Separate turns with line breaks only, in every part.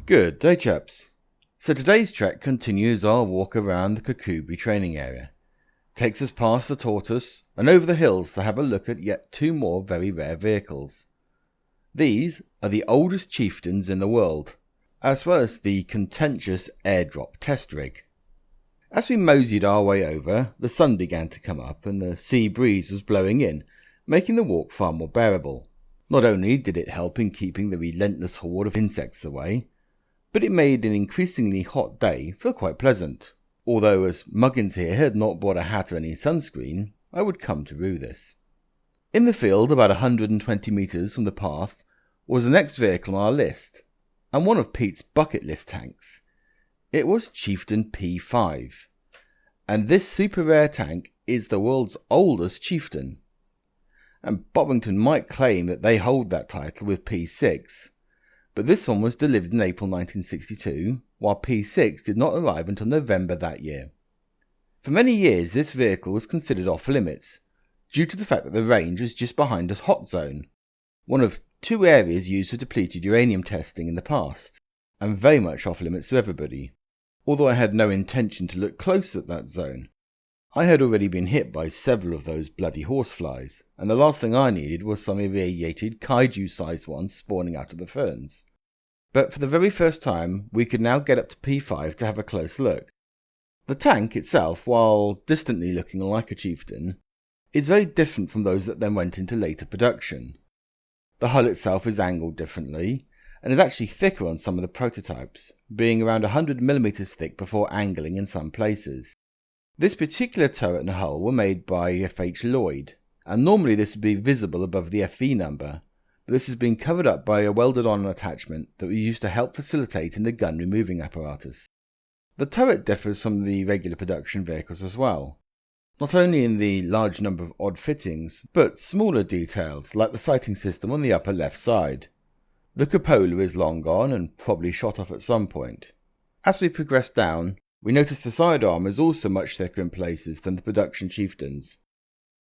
Good day, chaps. So today's trek continues our walk around the Kirkcudbright training area. Takes us past the tortoise and over the hills to have a look at yet two more very rare vehicles. These are the oldest chieftains in the world, as well as the contentious airdrop test rig. As we moseyed our way over, the sun began to come up and the sea breeze was blowing in, making the walk far more bearable. Not only did it help in keeping the relentless horde of insects away, but it made an increasingly hot day feel quite pleasant. Although as Muggins here had not bought a hat or any sunscreen, I would come to rue this. In the field about 120 metres from the path was the next vehicle on our list, and one of Pete's bucket list tanks. It was Chieftain P5, and this super rare tank is the world's oldest chieftain. And Bovington might claim that they hold that title with P6, but this one was delivered in April 1962, while P6 did not arrive until November that year. For many years this vehicle was considered off limits, due to the fact that the range was just behind a hot zone, one of two areas used for depleted uranium testing in the past, and very much off limits to everybody. Although I had no intention to look closer at that zone. I had already been hit by several of those bloody horseflies, and the last thing I needed was some irradiated kaiju-sized ones spawning out of the ferns. But for the very first time, we could now get up to P5 to have a close look. The tank itself, while distantly looking like a chieftain, is very different from those that then went into later production. The hull itself is angled differently, and is actually thicker on some of the prototypes, being around 100mm thick before angling in some places. This particular turret and hull were made by F.H. Lloyd, and normally this would be visible above the FV number, but this has been covered up by a welded-on attachment that was used to help facilitate in the gun removing apparatus. The turret differs from the regular production vehicles as well, not only in the large number of odd fittings, but smaller details like the sighting system on the upper left side. The cupola is long gone and probably shot off at some point. As we progress down, we notice the sidearm is also much thicker in places than the production chieftains.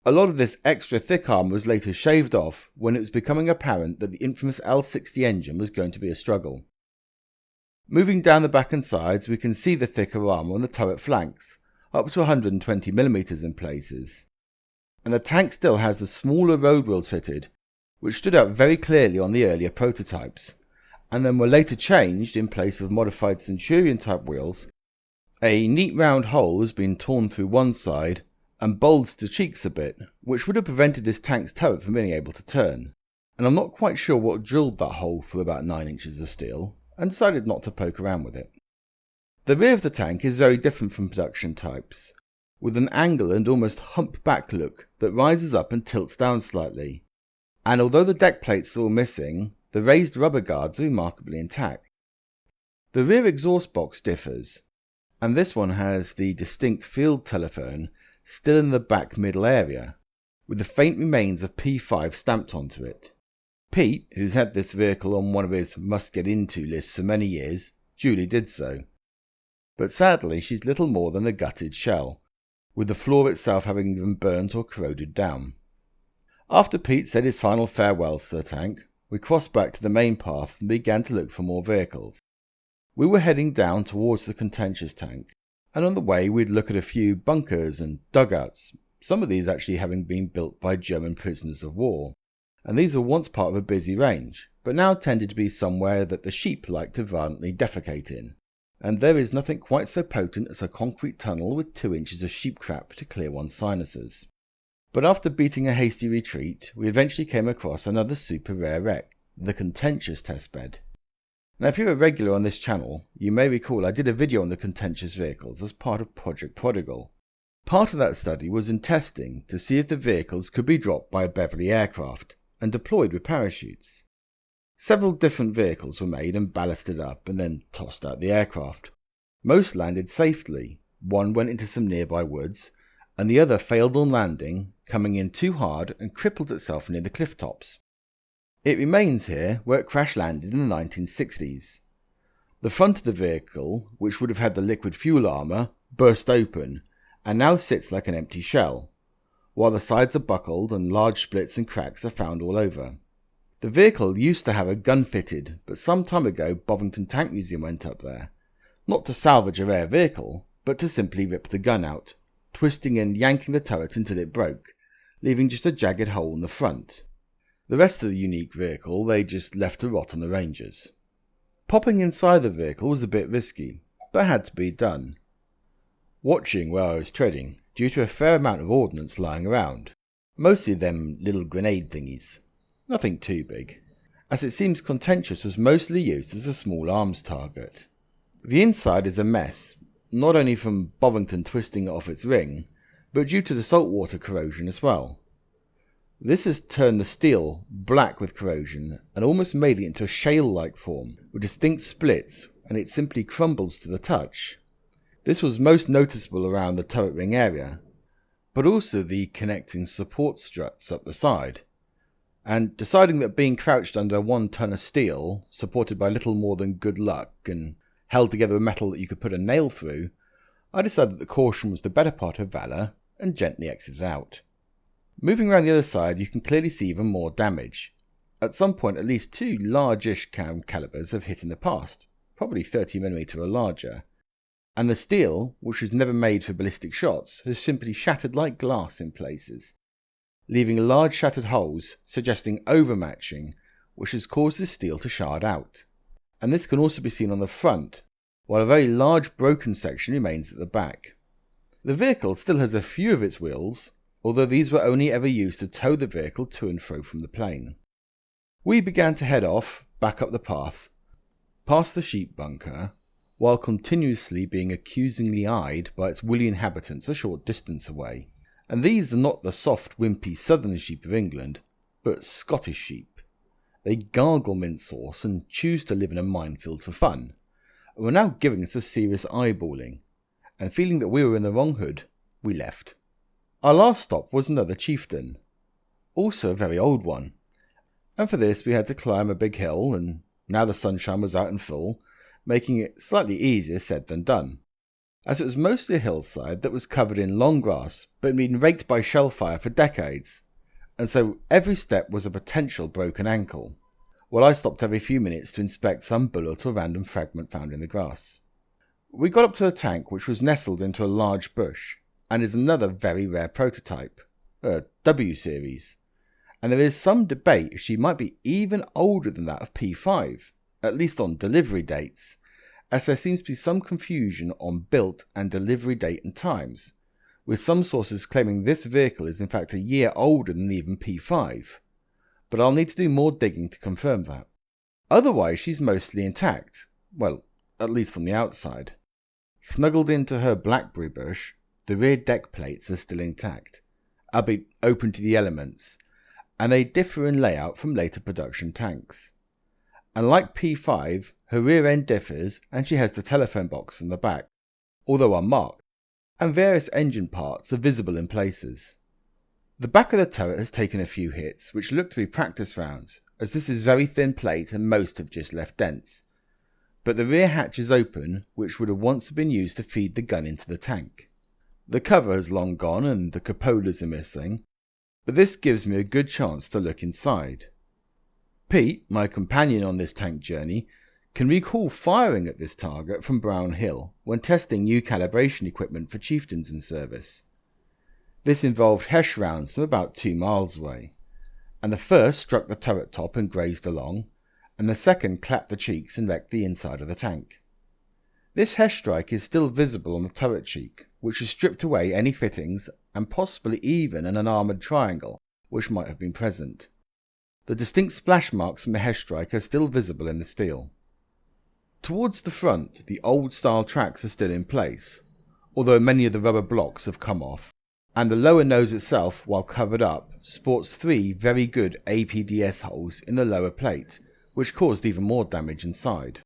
A lot of this extra thick armour was later shaved off when it was becoming apparent that the infamous L60 engine was going to be a struggle. Moving down the back and sides, we can see the thicker armour on the turret flanks, up to 120mm in places. And the tank still has the smaller road wheels fitted, which stood out very clearly on the earlier prototypes, and then were later changed in place of modified Centurion type wheels. A neat round hole has been torn through one side and bulged the cheeks a bit, which would have prevented this tank's turret from being able to turn, and I'm not quite sure what drilled that hole through about 9 inches of steel, and decided not to poke around with it. The rear of the tank is very different from production types, with an angle and almost hump-back look that rises up and tilts down slightly, and although the deck plates are all missing, the raised rubber guards are remarkably intact. The rear exhaust box differs, and this one has the distinct field telephone still in the back middle area, with the faint remains of P5 stamped onto it. Pete, who's had this vehicle on one of his must-get-into lists for many years, duly did so. But sadly she's little more than a gutted shell, with the floor itself having been burnt or corroded down. After Pete said his final farewells to the tank, we crossed back to the main path and began to look for more vehicles. We were heading down towards the contentious tank, and on the way we'd look at a few bunkers and dugouts, some of these actually having been built by German prisoners of war, and these were once part of a busy range, but now tended to be somewhere that the sheep liked to violently defecate in, and there is nothing quite so potent as a concrete tunnel with 2 inches of sheep crap to clear one's sinuses. But after beating a hasty retreat, we eventually came across another super rare wreck, the contentious testbed. Now if you're a regular on this channel, you may recall I did a video on the contentious vehicles as part of Project Prodigal. Part of that study was in testing to see if the vehicles could be dropped by a Beverley aircraft and deployed with parachutes. Several different vehicles were made and ballasted up and then tossed out the aircraft. Most landed safely, one went into some nearby woods, and the other failed on landing, coming in too hard and crippled itself near the cliff tops. It remains here where it crash landed in the 1960s. The front of the vehicle, which would have had the liquid fuel armour, burst open and now sits like an empty shell, while the sides are buckled and large splits and cracks are found all over. The vehicle used to have a gun fitted, but some time ago Bovington Tank Museum went up there, not to salvage a rare vehicle, but to simply rip the gun out, twisting and yanking the turret until it broke, leaving just a jagged hole in the front. The rest of the unique vehicle they just left to rot on the ranges. Popping inside the vehicle was a bit risky, but had to be done. Watching where I was treading, due to a fair amount of ordnance lying around, mostly them little grenade thingies, nothing too big, as it seems Contentious was mostly used as a small arms target. The inside is a mess, not only from Bovington twisting it off its ring, but due to the saltwater corrosion as well. This has turned the steel black with corrosion and almost made it into a shale-like form with distinct splits, and it simply crumbles to the touch. This was most noticeable around the turret ring area, but also the connecting support struts up the side. And deciding that being crouched under 1 ton of steel, supported by little more than good luck and held together with metal that you could put a nail through, I decided that the caution was the better part of valour and gently exited out. Moving around the other side, you can clearly see even more damage. At some point, at least 2 largish calibers have hit in the past, probably 30mm or larger, and the steel, which was never made for ballistic shots, has simply shattered like glass in places, leaving large shattered holes suggesting overmatching, which has caused the steel to shard out. And this can also be seen on the front, while a very large broken section remains at the back. The vehicle still has a few of its wheels, although these were only ever used to tow the vehicle to and fro from the plane. We began to head off, back up the path, past the sheep bunker, while continuously being accusingly eyed by its woolly inhabitants a short distance away. And these are not the soft, wimpy southern sheep of England, but Scottish sheep. They gargle mint sauce and choose to live in a minefield for fun, and were now giving us a serious eyeballing, and feeling that we were in the wrong hood, we left. Our last stop was another chieftain, also a very old one, and for this we had to climb a big hill, and now the sunshine was out in full, making it slightly easier said than done, as it was mostly a hillside that was covered in long grass but had been raked by shellfire for decades, and so every step was a potential broken ankle, while I stopped every few minutes to inspect some bullet or random fragment found in the grass. We got up to the tank, which was nestled into a large bush, and is another very rare prototype, a W series, and there is some debate if she might be even older than that of P5, at least on delivery dates, as there seems to be some confusion on built and delivery date and times, with some sources claiming this vehicle is in fact a year older than even P5, but I'll need to do more digging to confirm that. Otherwise she's mostly intact, well, at least on the outside. Snuggled into her blackberry bush, the rear deck plates are still intact, albeit open to the elements, and they differ in layout from later production tanks. And like P5, her rear end differs and she has the telephone box on the back, although unmarked, and various engine parts are visible in places. The back of the turret has taken a few hits, which look to be practice rounds, as this is very thin plate and most have just left dents. But the rear hatch is open, which would have once been used to feed the gun into the tank. The cover has long gone and the cupolas are missing, but this gives me a good chance to look inside. Pete, my companion on this tank journey, can recall firing at this target from Brown Hill when testing new calibration equipment for chieftains in service. This involved Hesh rounds from about 2 miles away, and the first struck the turret top and grazed along, and the second clapped the cheeks and wrecked the inside of the tank. This Hesh strike is still visible on the turret cheek, which has stripped away any fittings and possibly even an armoured triangle which might have been present. The distinct splash marks from the Hesh strike are still visible in the steel. Towards the front, the old style tracks are still in place, although many of the rubber blocks have come off, and the lower nose itself, while covered up, sports 3 very good APDS holes in the lower plate, which caused even more damage inside.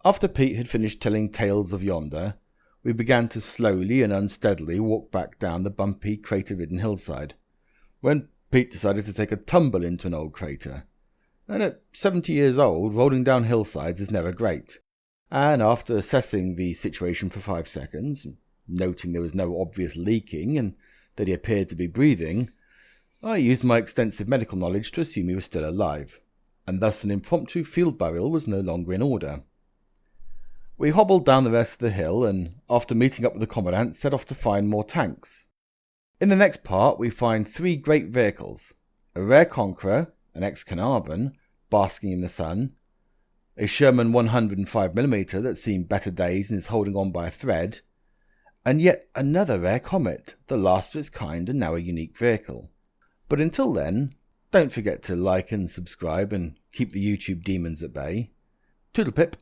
After Pete had finished telling tales of yonder, we began to slowly and unsteadily walk back down the bumpy, crater-ridden hillside, when Pete decided to take a tumble into an old crater, and at 70 years old, rolling down hillsides is never great, and after assessing the situation for 5 seconds, noting there was no obvious leaking and that he appeared to be breathing, I used my extensive medical knowledge to assume he was still alive, and thus an impromptu field burial was no longer in order. We hobbled down the rest of the hill and, after meeting up with the Commandant, set off to find more tanks. In the next part we find 3 great vehicles: a rare Conqueror, an ex-Carnarvon, basking in the sun, a Sherman 105mm that's seen better days and is holding on by a thread, and yet another rare Comet, the last of its kind and now a unique vehicle. But until then, don't forget to like and subscribe and keep the YouTube demons at bay. Toodle pip.